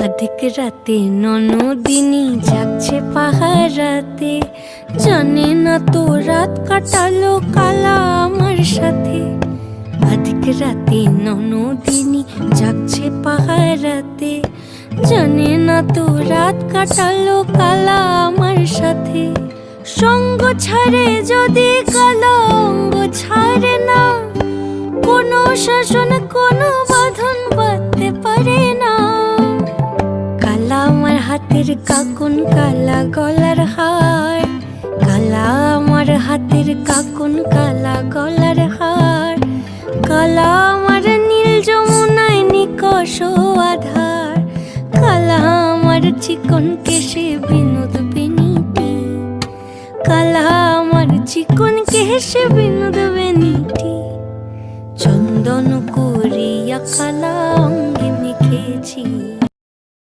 অধিক রাতে ননদিনী জাগছে পাহারাতে, জানে না তো রাত কাটালো কালা আমার সাথে। অধিক রাতে ননদিনী জাগছে পাহারাতে, জানে না তো রাত কাটালো কালা আমার সাথে। সঙ্গ ছাড়ে যদি কালো অঙ্গ ছাড়ে না, কোনো শাসন কোনো বাঁধন বাঁধতে পারে না। কালা আমার হাতের কাকুন কালা গলার হার, কালা আমার হাতের কাকুন কালা গলার হার, কালা আমার নীল যমুনায় নিকষ আধার, কালা আমার চিকন কেশে বিনোদ বেনিটি, কালা আমার চিকন কেশে বিনোদ বেনিটি। চন্দন করিয়া কালা অঙ্গে মেখেছি।